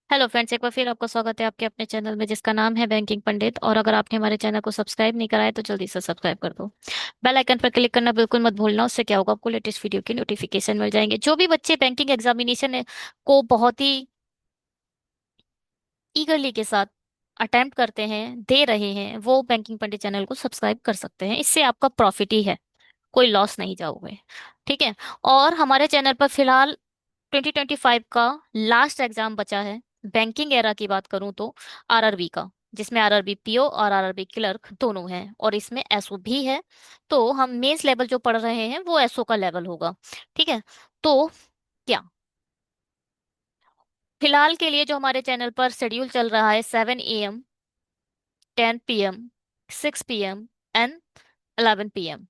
Hello friends, एक बार फिर आपका स्वागत है आपके अपने चैनल में जिसका नाम है बैंकिंग पंडित। और अगर आपने हमारे चैनल को सब्सक्राइब नहीं करा है तो जल्दी से सब्सक्राइब कर दो। बेल आइकन पर क्लिक करना बिल्कुल मत भूलना। उससे क्या होगा, आपको लेटेस्ट वीडियो की नोटिफिकेशन मिल जाएंगे। जो भी बच्चे बैंकिंग एग्जामिनेशन को बहुत ही ईगरली के साथ अटेम्प्ट करते हैं, दे रहे हैं, वो बैंकिंग पंडित चैनल को सब्सक्राइब कर सकते हैं। इससे आपका प्रॉफिट ही है, कोई लॉस नहीं जाओगे। ठीक है। और हमारे चैनल पर फिलहाल 2025 का लास्ट एग्जाम बचा है। बैंकिंग एरा की बात करूं तो आरआरबी का, जिसमें आरआरबी पीओ और आरआरबी क्लर्क दोनों हैं, और इसमें एसओ भी है। तो हम मेंस लेवल जो पढ़ रहे हैं वो एसओ का लेवल होगा। ठीक है। तो क्या फिलहाल के लिए जो हमारे चैनल पर शेड्यूल चल रहा है, 7 AM, 10 PM, 6 PM and 11 PM,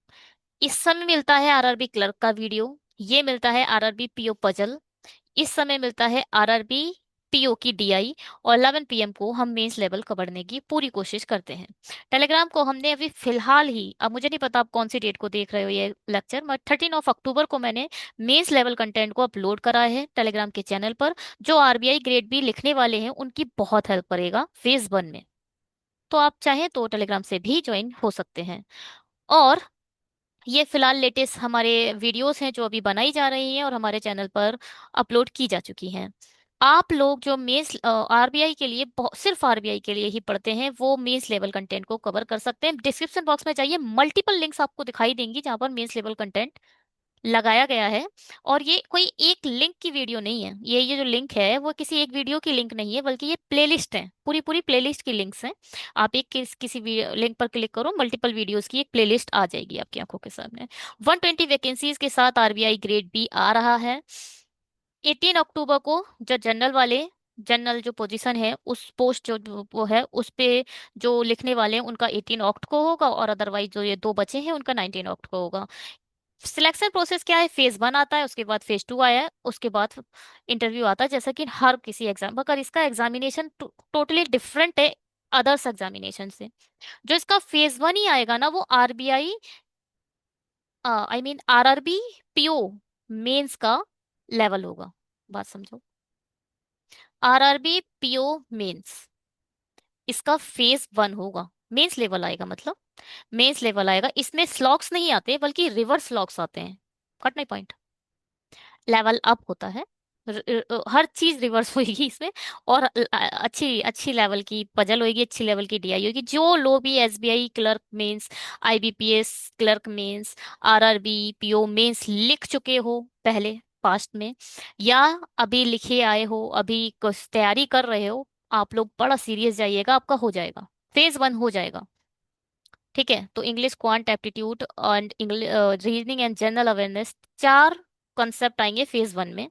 इस समय मिलता है आरआरबी क्लर्क का वीडियो। ये मिलता है आरआरबी पीओ पजल। इस समय मिलता है आरआरबी पीओ की डीआई। और 11 PM को हम मेंस लेवल कवर्ने की पूरी कोशिश करते हैं। टेलीग्राम को हमने अभी फिलहाल ही, अब मुझे नहीं पता आप कौन सी डेट को देख रहे हो ये लेक्चर, मगर 13 अक्टूबर को मैंने मेंस लेवल कंटेंट को अपलोड करा है टेलीग्राम के चैनल पर। जो आरबीआई ग्रेड बी लिखने वाले हैं उनकी बहुत हेल्प करेगा फेज 1 में। तो आप चाहें तो टेलीग्राम से भी ज्वाइन हो सकते हैं। और ये फिलहाल लेटेस्ट हमारे वीडियोस हैं जो अभी बनाई जा रही हैं और हमारे चैनल पर अपलोड की जा चुकी हैं। आप लोग जो मेंस आरबीआई के लिए, सिर्फ आरबीआई के लिए ही पढ़ते हैं, वो मेंस लेवल कंटेंट को कवर कर सकते हैं। डिस्क्रिप्शन बॉक्स में जाइए, मल्टीपल लिंक्स आपको दिखाई देंगी जहां पर मेंस लेवल कंटेंट लगाया गया है। और ये कोई एक लिंक की वीडियो नहीं है, ये जो लिंक है वो किसी एक वीडियो की लिंक नहीं है, बल्कि ये प्लेलिस्ट है, पूरी पूरी प्लेलिस्ट की लिंक्स हैं। आप एक किसी लिंक पर क्लिक करो, मल्टीपल वीडियोस की एक प्लेलिस्ट आ जाएगी आपकी आंखों के सामने। 120 वैकेंसीज के साथ आरबीआई ग्रेड बी आ रहा है। 18 अक्टूबर को जो जनरल वाले, जनरल जो पोजीशन है उस पोस्ट जो वो है उस पे जो लिखने वाले हैं उनका 18 अक्ट को होगा, और अदरवाइज जो ये दो बचे हैं उनका 19 अक्ट को होगा। सिलेक्शन प्रोसेस क्या है, फेज 1 आता है, उसके बाद फेज 2 आया है, उसके बाद इंटरव्यू आता है, जैसा कि हर किसी एग्जाम, मगर इसका एग्जामिनेशन टोटली डिफरेंट है अदर्स एग्जामिनेशन से। जो इसका फेज 1 ही आएगा ना, वो RBI, I mean RRB PO mains का लेवल होगा। बात समझो, आरआरबी पीओ मेंस, इसका फेज 1 होगा। मेंस लेवल आएगा मतलब मेंस लेवल आएगा, इसमें स्लॉक्स नहीं आते बल्कि रिवर्स स्लॉक्स आते हैं। कट नहीं पॉइंट, लेवल अप होता है। हर चीज रिवर्स होगी इसमें। और अच्छी अच्छी लेवल की पजल होगी, अच्छी लेवल की डीआई होगी। जो लोग भी SBI clerk mains, IBPS clerk mains, RRB PO mains लिख चुके हो पहले पास्ट में, या अभी लिखे आए हो, अभी कुछ तैयारी कर रहे हो, आप लोग बड़ा सीरियस जाइएगा, आपका हो जाएगा, फेज 1 हो जाएगा। ठीक है। तो English quant aptitude and English reasoning and general awareness, चार कॉन्सेप्ट आएंगे फेज 1 में।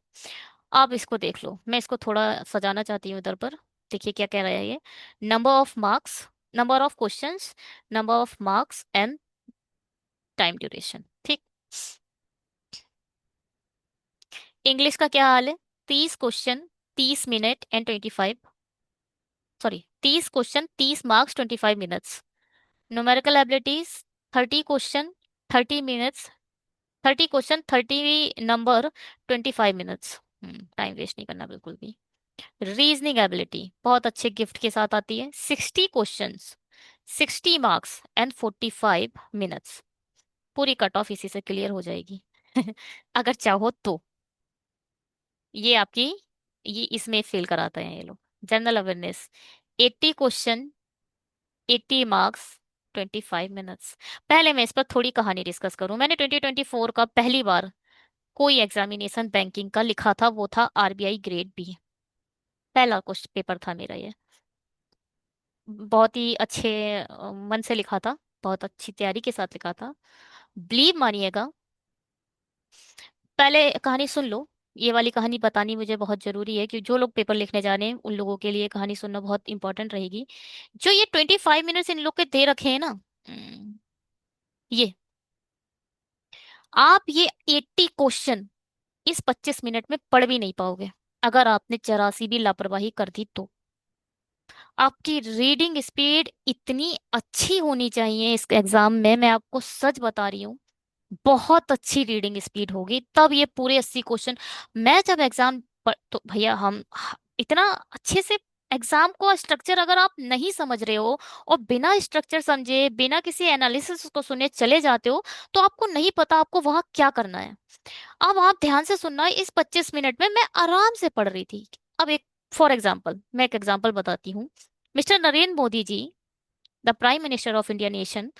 आप इसको देख लो, मैं इसको थोड़ा सजाना चाहती हूँ इधर पर। देखिए क्या कह रहा है ये। Number of marks, number of questions, number of marks and time duration. ठीक। इंग्लिश का क्या हाल है? 30 question, 30 minute and 25, sorry 30 question, 30 marks, 25 minutes. Numerical abilities, 30 question, 30 minutes, 30 question, 30 number, 25 minutes. Time waste नहीं करना बिल्कुल भी। रीजनिंग एबिलिटी बहुत अच्छे गिफ्ट के साथ आती है, 60 क्वेश्चंस, 60 मार्क्स एंड 45 मिनट्स। पूरी कट ऑफ इसी से क्लियर हो जाएगी अगर चाहो तो। ये आपकी, ये इसमें फेल कराते हैं ये लोग। General awareness, 80 question, 80 marks, 25 minutes. पहले मैं इस पर थोड़ी कहानी डिस्कस करूं। मैंने 2024 का पहली बार कोई एग्जामिनेशन बैंकिंग का लिखा था, वो था आरबीआई ग्रेड बी। पहला क्वेश्चन पेपर था मेरा ये। बहुत ही अच्छे मन से लिखा था, बहुत अच्छी तैयारी के साथ लिखा था। बिलीव मानिएगा, पहले कहानी सुन लो। ये वाली कहानी बतानी मुझे बहुत जरूरी है, कि जो लोग पेपर लिखने जा रहे हैं उन लोगों के लिए कहानी सुनना बहुत इंपॉर्टेंट रहेगी। जो ये 25 मिनट्स इन लोग के दे रखे हैं ना, ये आप ये 80 क्वेश्चन इस 25 मिनट में पढ़ भी नहीं पाओगे। अगर आपने जरा सी भी लापरवाही कर दी तो। आपकी रीडिंग स्पीड इतनी अच्छी होनी चाहिए इस एग्जाम में, मैं आपको सच बता रही हूँ। बहुत अच्छी रीडिंग स्पीड होगी तब ये पूरे 80 क्वेश्चन। मैं जब एग्जाम तो भैया हम इतना अच्छे से एग्जाम को स्ट्रक्चर अगर आप नहीं समझ रहे हो और बिना स्ट्रक्चर समझे बिना किसी एनालिसिस को सुने चले जाते हो, तो आपको नहीं पता आपको वहां क्या करना है। अब आप ध्यान से सुनना, इस 25 मिनट में मैं आराम से पढ़ रही थी। अब एक फॉर एग्जाम्पल, मैं एक एग्जाम्पल बताती हूँ। Mister Narendra Modi ji, the prime minister of India nation,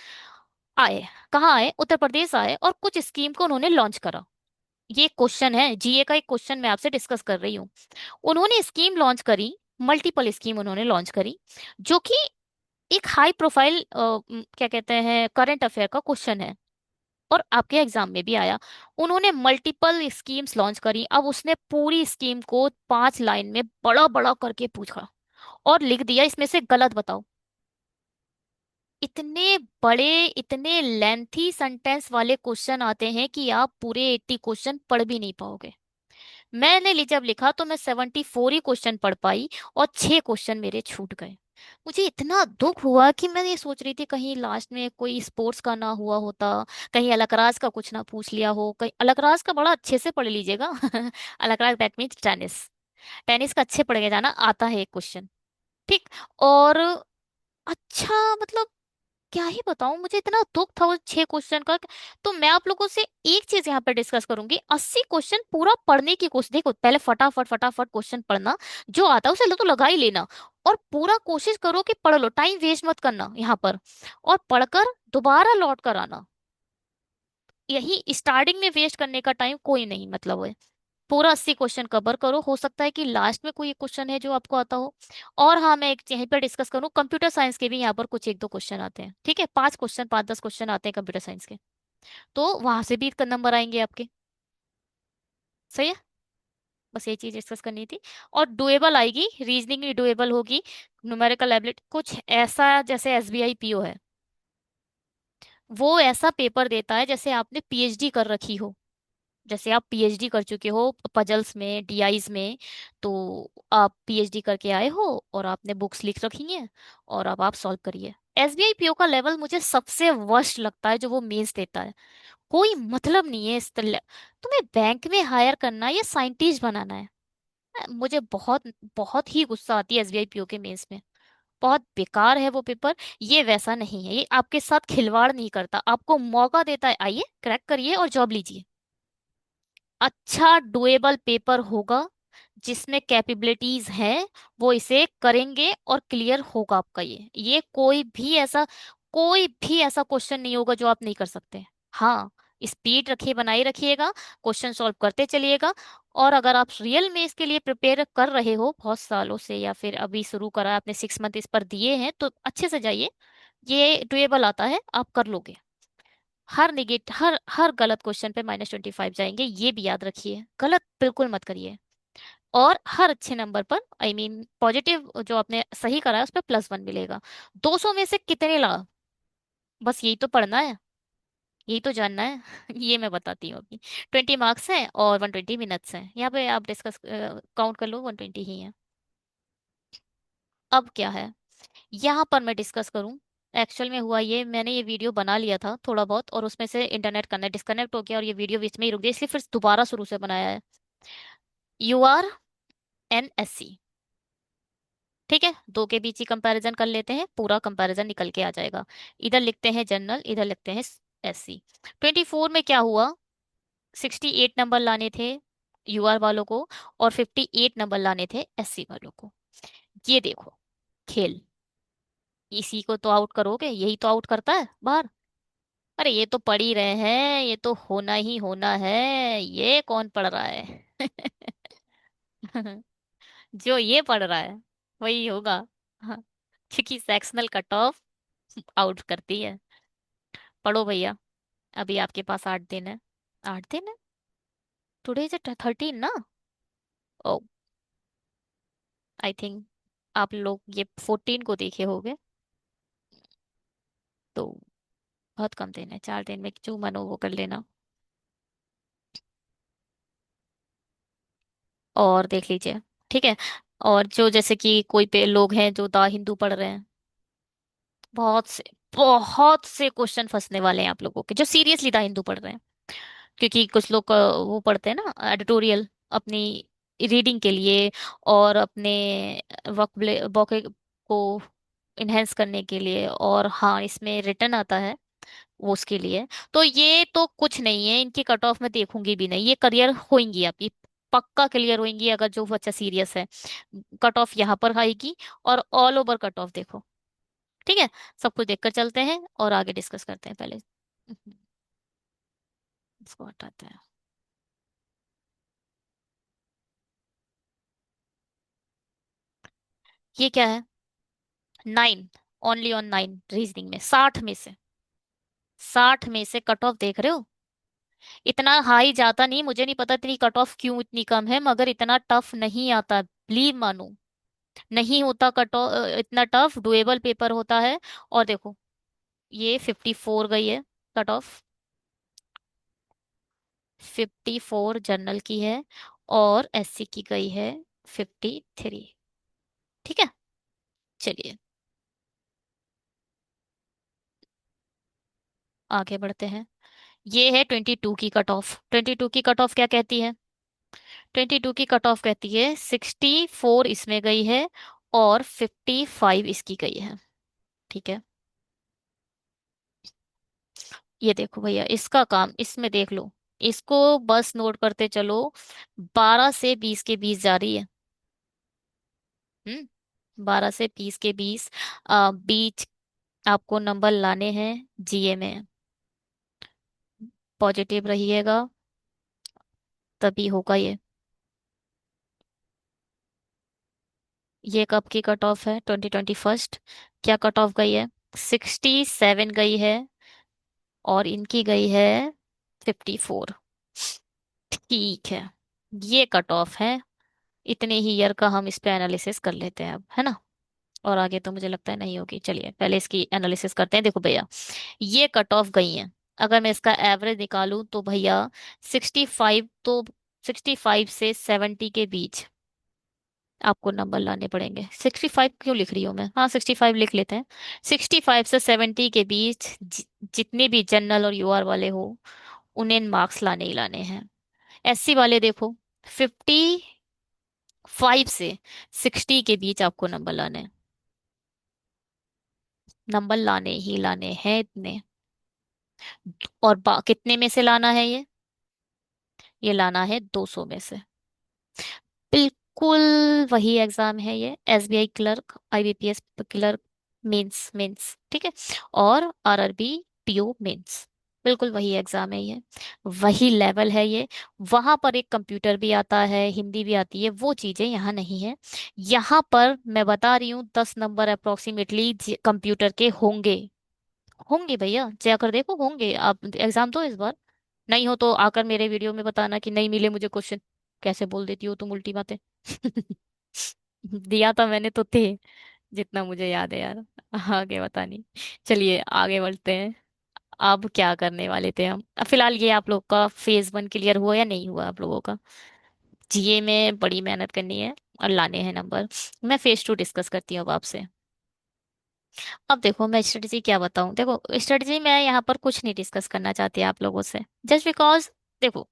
आए। कहाँ आए? उत्तर प्रदेश आए और कुछ स्कीम को उन्होंने लॉन्च करा। ये क्वेश्चन है, जीए का एक क्वेश्चन मैं आपसे डिस्कस कर रही हूँ। उन्होंने स्कीम लॉन्च करी, मल्टीपल स्कीम उन्होंने लॉन्च करी, जो कि एक हाई प्रोफाइल क्या कहते हैं करंट अफेयर का क्वेश्चन है, और आपके एग्जाम में भी आया। उन्होंने मल्टीपल स्कीम्स लॉन्च करी, अब उसने पूरी स्कीम को 5 लाइन में बड़ा बड़ा करके पूछा और लिख दिया इसमें से गलत बताओ। इतने बड़े, इतने लेंथी सेंटेंस वाले क्वेश्चन आते हैं कि आप पूरे 80 क्वेश्चन पढ़ भी नहीं पाओगे। मैंने जब लिखा तो मैं 74 ही क्वेश्चन पढ़ पाई और 6 क्वेश्चन मेरे छूट गए। मुझे इतना दुख हुआ कि मैं ये सोच रही थी कहीं लास्ट में कोई स्पोर्ट्स का ना हुआ होता, कहीं अलकराज का कुछ ना पूछ लिया हो। कहीं अलकराज का बड़ा अच्छे से पढ़ लीजिएगा। Alcaraz that means tennis. Tennis का अच्छे पढ़ के जाना, आता है एक क्वेश्चन। ठीक। और अच्छा, मतलब क्या ही बताऊं, मुझे इतना दुख था उस 6 क्वेश्चन का। तो मैं आप लोगों से एक चीज यहाँ पे डिस्कस करूंगी, 80 क्वेश्चन पूरा पढ़ने की कोशिश। देखो, पहले फटाफट फटाफट क्वेश्चन पढ़ना, जो आता है उसे तो लगा ही लेना, और पूरा कोशिश करो कि पढ़ लो, टाइम वेस्ट मत करना यहाँ पर। और पढ़कर दोबारा लौट कर आना। यही स्टार्टिंग में वेस्ट करने का टाइम कोई नहीं मतलब है। पूरा 80 क्वेश्चन कवर करो, हो सकता है कि लास्ट में कोई एक क्वेश्चन है जो आपको आता हो। और हाँ, मैं एक यहीं पर डिस्कस करूँ, कंप्यूटर साइंस के भी यहाँ पर कुछ एक दो क्वेश्चन आते हैं, ठीक है? 5 क्वेश्चन, 5-10 क्वेश्चन आते हैं कंप्यूटर साइंस के। तो वहां से भी नंबर आएंगे आपके। सही है। बस ये चीज डिस्कस करनी थी। और डुएबल आएगी, रीजनिंग भी डुएबल होगी। न्यूमेरिकल एबिलिटी कुछ ऐसा जैसे एसबीआई पीओ है, वो ऐसा पेपर देता है जैसे आपने पीएचडी कर रखी हो। जैसे आप पीएचडी कर चुके हो पजल्स में, डीआईज में। तो आप पीएचडी करके आए हो और आपने बुक्स लिख रखी हैं, और अब आप सॉल्व करिए। एसबीआई पीओ का लेवल मुझे सबसे वर्स्ट लगता है, जो वो मेंस देता है। कोई मतलब नहीं है तुम्हें बैंक में हायर करना है या साइंटिस्ट बनाना है। मुझे बहुत बहुत ही गुस्सा आती है एसबीआई पीओ के मेंस में। बहुत बेकार है वो पेपर। ये वैसा नहीं है, ये आपके साथ खिलवाड़ नहीं करता, आपको मौका देता है, आइए क्रैक करिए और जॉब लीजिए। अच्छा डुएबल पेपर होगा, जिसमें कैपेबिलिटीज हैं, वो इसे करेंगे और क्लियर होगा आपका। ये कोई भी ऐसा क्वेश्चन नहीं होगा जो आप नहीं कर सकते। हाँ, स्पीड रखिए, बनाए रखिएगा, क्वेश्चन सॉल्व करते चलिएगा। और अगर आप रियल में इसके लिए प्रिपेयर कर रहे हो बहुत सालों से, या फिर अभी शुरू करा आपने 6 मंथ इस पर दिए हैं, तो अच्छे से जाइए। ये डुएबल आता है, आप कर लोगे। हर हर गलत क्वेश्चन पे -25 जाएंगे, ये भी याद रखिए, गलत बिल्कुल मत करिए। और हर अच्छे नंबर पर, आई मीन पॉजिटिव, जो आपने सही करा है उस पर +1 मिलेगा। 200 में से कितने ला? बस यही तो पढ़ना है, यही तो जानना है। ये मैं बताती हूँ अभी। 20 मार्क्स हैं और 120 मिनट्स हैं, यहाँ पे आप डिस्कस काउंट कर लो, 120 ही है। अब क्या है, यहाँ पर मैं डिस्कस करूँ। एक्चुअल में हुआ ये, मैंने ये वीडियो बना लिया था थोड़ा बहुत, और उसमें से इंटरनेट कनेक्ट डिस्कनेक्ट हो गया और ये वीडियो बीच में ही रुक गई, इसलिए फिर दोबारा शुरू से बनाया है। URNSC, ठीक है? दो के बीच ही कंपैरिजन कर लेते हैं, पूरा कंपैरिजन निकल के आ जाएगा। इधर लिखते हैं जनरल, इधर लिखते हैं SC। 24 में क्या हुआ? 68 नंबर लाने थे UR वालों को, और 58 नंबर लाने थे SC वालों को। ये देखो खेल, इसी को तो आउट करोगे, यही तो आउट करता है बाहर। अरे ये तो पढ़ ही रहे हैं, ये तो होना ही होना है, ये कौन पढ़ रहा है? जो ये पढ़ रहा है वही होगा। हाँ, क्योंकि सेक्शनल कट ऑफ आउट करती है। पढ़ो भैया, अभी आपके पास 8 दिन है। 8 दिन है, टुडे इज 13 ना? ओ, आई थिंक आप लोग ये 14 को देखे होंगे। तो बहुत कम दिन है, 4 दिन में जो मन हो वो कर लेना। और देख लीजिए, ठीक है? और जो जैसे कि कोई पे लोग हैं जो द हिंदू पढ़ रहे हैं, बहुत से बहुत से क्वेश्चन फंसने वाले हैं आप लोगों के, जो सीरियसली द हिंदू पढ़ रहे हैं। क्योंकि कुछ लोग वो पढ़ते हैं ना एडिटोरियल अपनी रीडिंग के लिए और अपने वोके को इनहेंस करने के लिए, और हाँ इसमें रिटर्न आता है वो उसके लिए। तो ये तो कुछ नहीं है, इनकी कट ऑफ मैं देखूंगी भी नहीं, ये क्लियर होंगी आपकी, पक्का क्लियर होंगी अगर जो बच्चा सीरियस है। कट ऑफ यहाँ पर आएगी, और ऑल ओवर कट ऑफ देखो। ठीक है, सब कुछ देखकर चलते हैं और आगे डिस्कस करते हैं पहले। इसको हटाते हैं। ये क्या है? 9, ओनली ऑन 9 रीजनिंग में 60 में से, 60 में से कट ऑफ देख रहे हो? इतना हाई जाता नहीं, मुझे नहीं पता इतनी कट ऑफ क्यों इतनी कम है, मगर इतना टफ नहीं आता, बिलीव मानो। नहीं होता कट ऑफ इतना टफ, डुएबल पेपर होता है। और देखो, ये 54 गई है कट ऑफ, 54 जनरल की है, और एससी की गई है 53। ठीक है, चलिए आगे बढ़ते हैं। ये है 22 की कट ऑफ। 22 की कट ऑफ क्या कहती है? 22 की कट ऑफ कहती है 64 इसमें गई है, और 55 इसकी गई है। ठीक है, ये देखो भैया, इसका काम इसमें देख लो, इसको बस नोट करते चलो। 12 से 20 के बीच जा रही है। 12 से 20 के बीच आपको नंबर लाने हैं जीए में। पॉजिटिव रहिएगा, तभी होगा ये। ये कब की कट ऑफ है? 2021। क्या कट ऑफ गई है? 67 गई है, और इनकी गई है 54। ठीक है, ये कट ऑफ है। इतने ही ईयर का हम इस पे एनालिसिस कर लेते हैं अब, है ना? और आगे तो मुझे लगता है नहीं होगी, चलिए पहले इसकी एनालिसिस करते हैं। देखो भैया, ये कट ऑफ गई है, अगर मैं इसका एवरेज निकालूं तो भैया 65 तो, 65 से 70 के बीच आपको नंबर लाने पड़ेंगे। 65 क्यों लिख रही हूँ मैं, हाँ 65 लिख लेते हैं। 65 से 70 के बीच जितने भी जनरल और यूआर वाले हो, उन्हें मार्क्स लाने ही लाने हैं। एससी वाले देखो, 55 से 60 के बीच आपको नंबर लाने हैं, नंबर लाने ही लाने हैं इतने। और कितने में से लाना है ये लाना है 200 में से। बिल्कुल वही एग्जाम है ये, SBI clerk, IBPS clerk, mains mains, ठीक है, और आरआरबी पीओ मेंस। बिल्कुल वही एग्जाम है ये, वही लेवल है ये। वहां पर एक कंप्यूटर भी आता है, हिंदी भी आती है, वो चीजें यहाँ नहीं है। यहाँ पर मैं बता रही हूँ 10 नंबर अप्रोक्सीमेटली कंप्यूटर के होंगे। होंगे भैया, जाकर देखो, होंगे, आप एग्जाम दो इस बार। नहीं हो तो आकर मेरे वीडियो में बताना कि नहीं मिले मुझे क्वेश्चन। कैसे बोल देती हो तुम उल्टी बातें। दिया था मैंने तो थे, जितना मुझे याद है यार। आगे बता नहीं। चलिए आगे बढ़ते हैं। अब क्या करने वाले थे हम? फिलहाल ये आप लोग का फेज 1 क्लियर हुआ या नहीं हुआ आप लोगों का? जीए में बड़ी मेहनत करनी है और लाने हैं नंबर। मैं फेज 2 डिस्कस करती हूँ अब आपसे। अब देखो, मैं स्ट्रेटजी क्या बताऊं, देखो स्ट्रेटजी मैं यहाँ पर कुछ नहीं डिस्कस करना चाहती आप लोगों से, जस्ट बिकॉज देखो,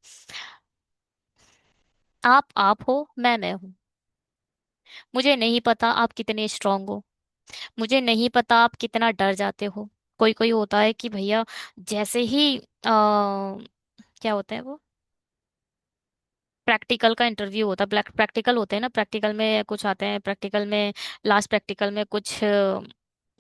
आप हो, मैं हूं। मुझे नहीं पता आप कितने स्ट्रांग हो, मुझे नहीं पता आप कितना डर जाते हो। कोई कोई होता है कि भैया जैसे ही क्या होता है वो, प्रैक्टिकल का इंटरव्यू होता है, प्रैक्टिकल होते हैं ना, प्रैक्टिकल में कुछ आते हैं, प्रैक्टिकल में लास्ट प्रैक्टिकल में कुछ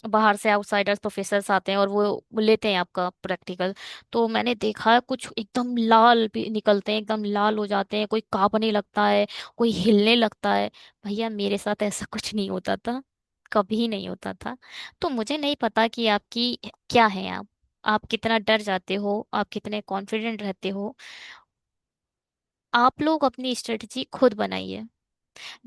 बाहर से आउटसाइडर्स प्रोफेसर्स आते हैं और वो लेते हैं आपका प्रैक्टिकल। तो मैंने देखा है कुछ एकदम लाल भी निकलते हैं, एकदम लाल हो जाते हैं, कोई कांपने लगता है, कोई हिलने लगता है। भैया मेरे साथ ऐसा कुछ नहीं होता था, कभी नहीं होता था। तो मुझे नहीं पता कि आपकी क्या है, आप कितना डर जाते हो, आप कितने कॉन्फिडेंट रहते हो। आप लोग अपनी स्ट्रेटजी खुद बनाइए।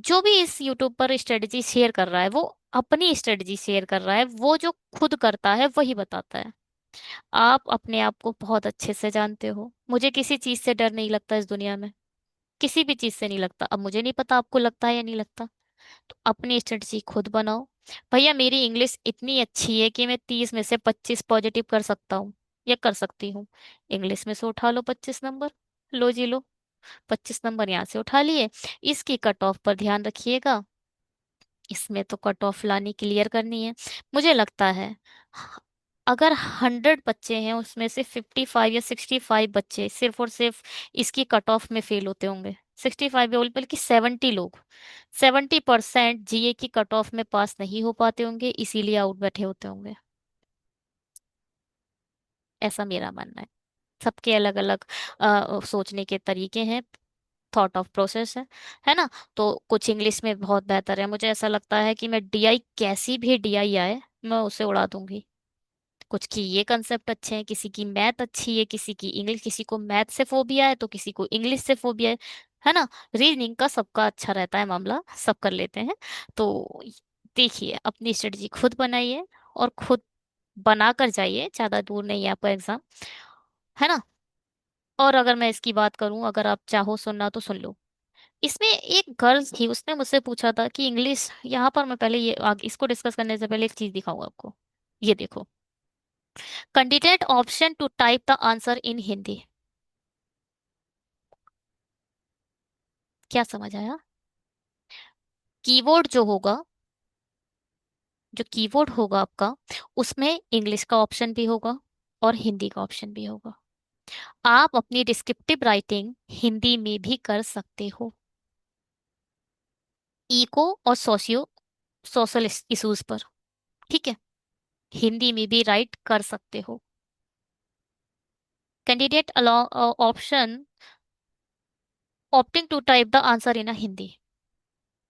जो भी इस यूट्यूब पर स्ट्रेटजी शेयर कर रहा है, वो अपनी स्ट्रेटजी शेयर कर रहा है, वो जो खुद करता है वही बताता है। आप अपने आप को बहुत अच्छे से जानते हो, मुझे किसी चीज से डर नहीं लगता इस दुनिया में, किसी भी चीज से नहीं लगता। अब मुझे नहीं पता आपको लगता है या नहीं लगता, तो अपनी स्ट्रेटजी खुद बनाओ। भैया मेरी इंग्लिश इतनी अच्छी है कि मैं 30 में से 25 पॉजिटिव कर सकता हूँ, या कर सकती हूँ। इंग्लिश में से उठा लो 25 नंबर, लो जी लो। 25 नंबर यहाँ से उठा लिए। इसकी कट ऑफ पर ध्यान रखिएगा, इसमें तो कट ऑफ लानी क्लियर करनी है। मुझे लगता है ह- अगर 100 बच्चे हैं उसमें से 55 या 65 बच्चे सिर्फ और सिर्फ इसकी कट ऑफ में फेल होते होंगे। 65 बल्कि 70 लोग, 70% जीए की कट ऑफ में पास नहीं हो पाते होंगे, इसीलिए आउट बैठे होते होंगे। ऐसा मेरा मानना है। सबके अलग अलग सोचने के तरीके हैं, थॉट ऑफ प्रोसेस है ना। तो कुछ इंग्लिश में बहुत बेहतर है, मुझे ऐसा लगता है कि मैं डीआई, कैसी भी डीआई आए मैं उसे उड़ा दूंगी। कुछ की ये कंसेप्ट अच्छे हैं, किसी की मैथ अच्छी है, किसी की इंग्लिश, किसी को मैथ से फोबिया है तो किसी को इंग्लिश से फोबिया है ना। रीजनिंग का सबका अच्छा रहता है मामला, सब कर लेते हैं। तो देखिए, अपनी स्ट्रेटजी खुद बनाइए और खुद बना कर जाइए, ज्यादा दूर नहीं है आपका एग्जाम, है ना। और अगर मैं इसकी बात करूं, अगर आप चाहो सुनना तो सुन लो। इसमें एक गर्ल थी, उसने मुझसे पूछा था कि इंग्लिश, यहाँ पर मैं पहले ये इसको डिस्कस करने से पहले एक चीज दिखाऊंगा आपको। ये देखो, candidate option to type the answer in Hindi. क्या समझ आया? कीबोर्ड जो होगा, जो कीबोर्ड होगा आपका, उसमें इंग्लिश का ऑप्शन भी होगा और हिंदी का ऑप्शन भी होगा। आप अपनी डिस्क्रिप्टिव राइटिंग हिंदी में भी कर सकते हो, इको और सोशियो सोशल इश्यूज पर, ठीक है, हिंदी में भी राइट कर सकते हो। Candidate option opting to type the answer in a Hindi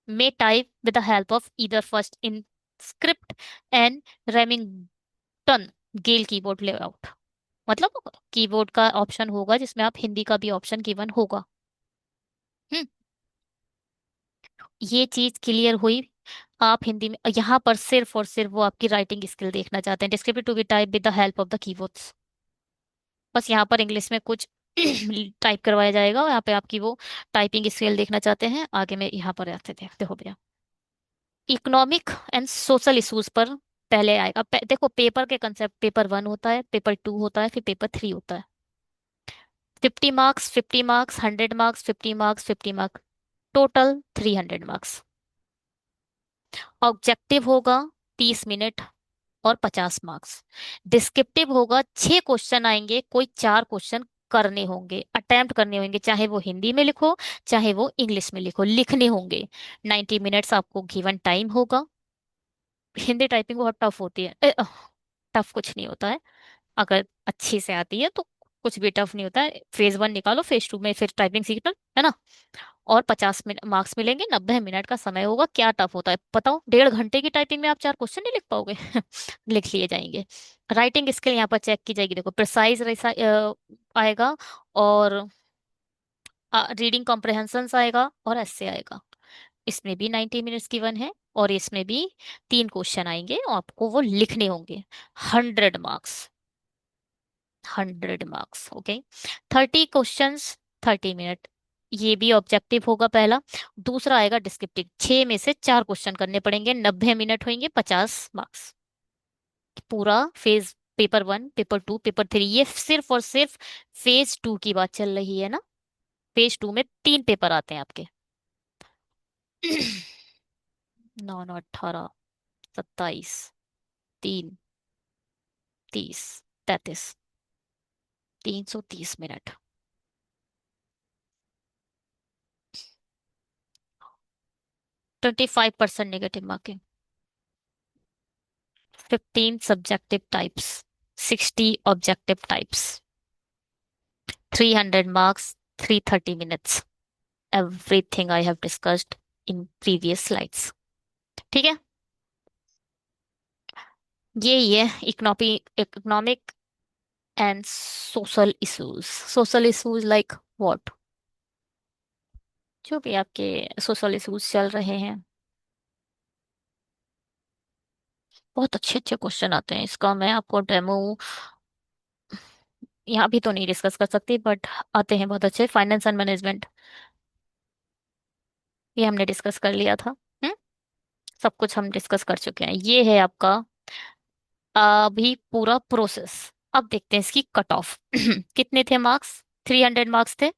may type with the help of either first in script and Remington Gail keyboard layout. मतलब कीबोर्ड का ऑप्शन होगा जिसमें आप हिंदी का भी ऑप्शन गिवन होगा। हम्म, ये चीज क्लियर हुई। आप हिंदी में यहाँ पर सिर्फ और सिर्फ वो आपकी राइटिंग स्किल देखना चाहते हैं, descriptive to be type with the help of the keyboards. बस यहाँ पर इंग्लिश में कुछ टाइप करवाया जाएगा और यहाँ पे आपकी वो टाइपिंग स्किल देखना चाहते हैं। आगे में यहाँ पर आते थे, देखो भैया, इकोनॉमिक एंड सोशल इश्यूज पर पहले आएगा। देखो, पेपर के कंसेप्ट, पेपर 1 होता है, पेपर 2 होता है, फिर पेपर 3 होता है। 50 marks, 50 marks, 100 marks, 50 marks, 50 marks, total 300 marks. Objective होगा 30 मिनट और 50 मार्क्स। डिस्क्रिप्टिव होगा, 6 क्वेश्चन आएंगे, कोई 4 क्वेश्चन करने होंगे, अटेम्प्ट करने होंगे, चाहे वो हिंदी में लिखो चाहे वो इंग्लिश में लिखो, लिखने होंगे। 90 मिनट्स आपको गिवन टाइम होगा। हिंदी टाइपिंग बहुत टफ होती है, टफ कुछ नहीं होता है, अगर अच्छी से आती है तो कुछ भी टफ नहीं होता है। फेज 1 निकालो, फेज 2 में फिर टाइपिंग सीखना, है ना। और 50 मिनट मार्क्स मिलेंगे, 90 मिनट का समय होगा। क्या टफ होता है बताओ? 1.5 घंटे की टाइपिंग में आप 4 क्वेश्चन नहीं लिख पाओगे। लिख लिए जाएंगे। राइटिंग स्किल यहाँ पर चेक की जाएगी, देखो प्रिसाइज आएगा, और रीडिंग कॉम्प्रहेंशन आएगा, और ऐसे आएगा। इसमें भी 90 मिनट्स गिवन है, और इसमें भी 3 क्वेश्चन आएंगे और आपको वो लिखने होंगे। 100 marks, 100 marks, okay. 30 questions, 30 minute. ये भी ऑब्जेक्टिव होगा पहला। दूसरा आएगा डिस्क्रिप्टिव, 6 में से 4 क्वेश्चन करने पड़ेंगे, 90 मिनट होंगे, 50 मार्क्स। पूरा फेज, पेपर 1, पेपर 2, पेपर 3, ये सिर्फ और सिर्फ फेज 2 की बात चल रही है ना। फेज 2 में 3 पेपर आते हैं आपके। 9 9 18, 27, 3, 30, 33, 330 minute. 25% negative marking. 15 subjective types, 60 objective types, 300 marks, 330 minutes. Everything I have discussed in previous slides, ठीक है। ये economic and social issues. Social issues like what? जो भी आपके सोशल इश्यूज चल रहे हैं, बहुत अच्छे अच्छे क्वेश्चन आते हैं। इसका मैं आपको डेमो यहाँ भी तो नहीं डिस्कस कर सकती, बट आते हैं बहुत अच्छे। फाइनेंस एंड मैनेजमेंट, ये हमने डिस्कस कर लिया था। हम्म, सब कुछ हम डिस्कस कर चुके हैं। ये है आपका अभी पूरा प्रोसेस। अब देखते हैं इसकी कट ऑफ। कितने थे मार्क्स? 300 मार्क्स थे।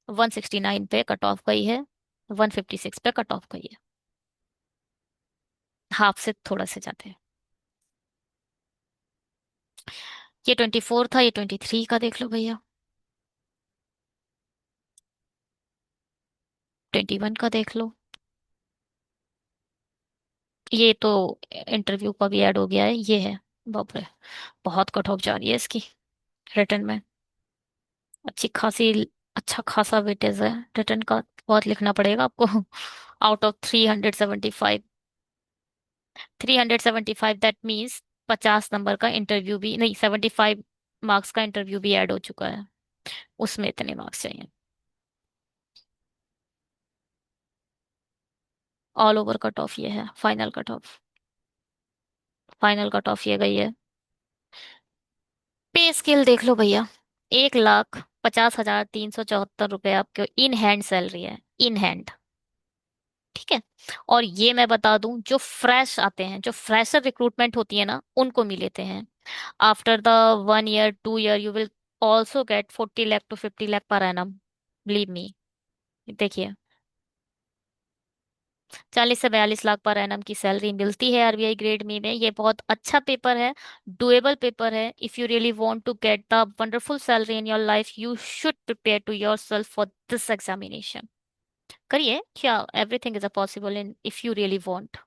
169 पे कट ऑफ गई है, 156 पे कट ऑफ गई है। हाफ से थोड़ा से जाते हैं। ये 24 था, ये 23 का देख लो भैया। 21 का देख लो। ये तो इंटरव्यू का भी ऐड हो गया है, ये है। बाप रे, बहुत कट ऑफ जा रही है इसकी रिटर्न में। अच्छी खासी, अच्छा खासा वेटेज है रिटर्न का। बहुत लिखना पड़ेगा आपको। Out of 375, 375 that means 50 number का इंटरव्यू भी नहीं, 75 मार्क्स का इंटरव्यू भी ऐड हो चुका है। उसमें इतने मार्क्स चाहिए। ऑल ओवर कट ऑफ ये है, final cut off. Final cut off ये गई है। पे स्केल देख लो भैया। 1,50,374 रुपये आपके इन हैंड सैलरी है, इन हैंड। ठीक है। और ये मैं बता दूं, जो फ्रेश आते हैं, जो फ्रेशर रिक्रूटमेंट होती है ना, उनको मिलेते हैं। After the 1 year 2 year you will also get 40 lakh to 50 lakh per annum. Believe me. देखिए, 40 से 42 लाख पर एनम की सैलरी मिलती है आरबीआई ग्रेड में ये बहुत अच्छा पेपर है। डुएबल पेपर है। If you really want to get the wonderful salary in your life you should prepare to yourself for this examination. करिए क्या, everything is a possible in if you really want.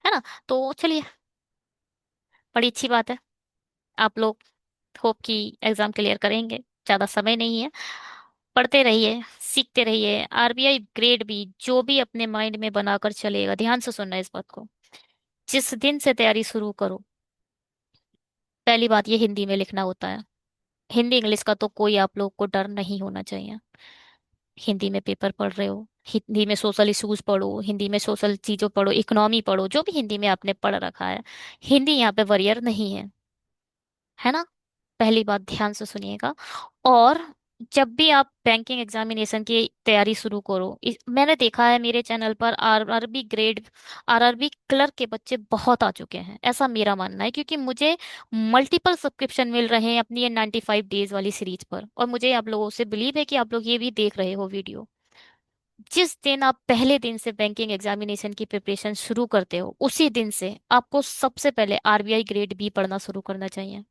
है ना। तो चलिए, बड़ी अच्छी बात है। आप लोग होप कि एग्जाम क्लियर करेंगे। ज्यादा समय नहीं है। पढ़ते रहिए, सीखते रहिए। आरबीआई ग्रेड भी जो भी अपने माइंड में बनाकर चलेगा, ध्यान से सुनना इस बात को। जिस दिन से तैयारी शुरू करो, पहली बात ये हिंदी में लिखना होता है। हिंदी इंग्लिश का तो कोई आप लोग को डर नहीं होना चाहिए। हिंदी में पेपर पढ़ रहे हो, हिंदी में सोशल इश्यूज पढ़ो, हिंदी में सोशल चीजों पढ़ो, इकोनॉमी पढ़ो, जो भी हिंदी में आपने पढ़ रखा है। हिंदी यहाँ पे वरियर नहीं है। है ना। पहली बात ध्यान से सुनिएगा। और जब भी आप बैंकिंग एग्जामिनेशन की तैयारी शुरू करो, मैंने देखा है मेरे चैनल पर आरआरबी ग्रेड, आरआरबी क्लर्क के बच्चे बहुत आ चुके हैं, ऐसा मेरा मानना है, क्योंकि मुझे मल्टीपल सब्सक्रिप्शन मिल रहे हैं अपनी ये 95 डेज वाली सीरीज पर। और मुझे आप लोगों से बिलीव है कि आप लोग ये भी देख रहे हो वीडियो। जिस दिन आप पहले दिन से बैंकिंग एग्जामिनेशन की प्रिपरेशन शुरू करते हो, उसी दिन से आपको सबसे पहले आरबीआई ग्रेड बी पढ़ना शुरू करना चाहिए।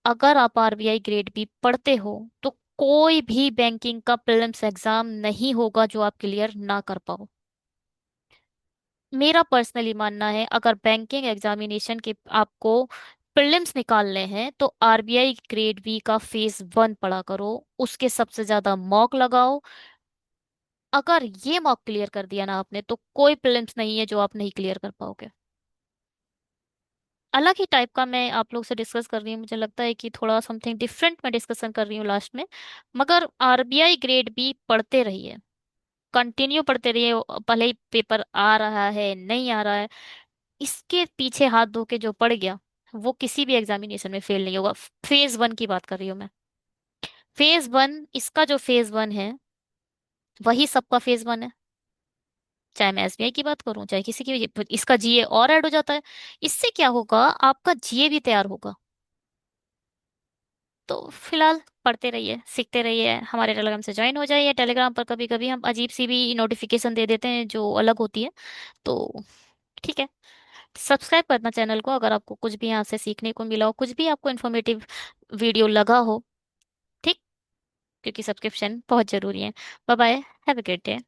अगर आप आरबीआई ग्रेड बी पढ़ते हो तो कोई भी बैंकिंग का प्रीलिम्स एग्जाम नहीं होगा जो आप क्लियर ना कर पाओ। मेरा पर्सनली मानना है, अगर बैंकिंग एग्जामिनेशन के आपको प्रीलिम्स निकालने हैं तो आरबीआई ग्रेड बी का फेज 1 पढ़ा करो। उसके सबसे ज्यादा मॉक लगाओ। अगर ये मॉक क्लियर कर दिया ना आपने, तो कोई प्रीलिम्स नहीं है जो आप नहीं क्लियर कर पाओगे। अलग ही टाइप का मैं आप लोग से डिस्कस कर रही हूँ, मुझे लगता है कि थोड़ा समथिंग डिफरेंट मैं डिस्कशन कर रही हूँ लास्ट में। मगर आरबीआई ग्रेड बी पढ़ते रहिए, कंटिन्यू पढ़ते रहिए। भले ही पेपर आ रहा है नहीं आ रहा है, इसके पीछे हाथ धो के जो पड़ गया वो किसी भी एग्जामिनेशन में फेल नहीं होगा। फेज 1 की बात कर रही हूँ मैं। फेज 1, इसका जो फेज 1 है वही सबका फेज 1 है। चाहे मैं एसबीआई की बात करूं, चाहे किसी की भी, इसका जीए और ऐड हो जाता है। इससे क्या होगा, आपका जीए भी तैयार होगा। तो फिलहाल पढ़ते रहिए, सीखते रहिए। हमारे टेलीग्राम से ज्वाइन हो जाइए। टेलीग्राम पर कभी कभी हम अजीब सी भी नोटिफिकेशन दे देते हैं जो अलग होती है। तो ठीक है, सब्सक्राइब करना चैनल को अगर आपको कुछ भी यहाँ से सीखने को मिला हो, कुछ भी आपको इन्फॉर्मेटिव वीडियो लगा हो। ठीक। क्योंकि सब्सक्रिप्शन बहुत जरूरी है। Bye bye. Have a great day.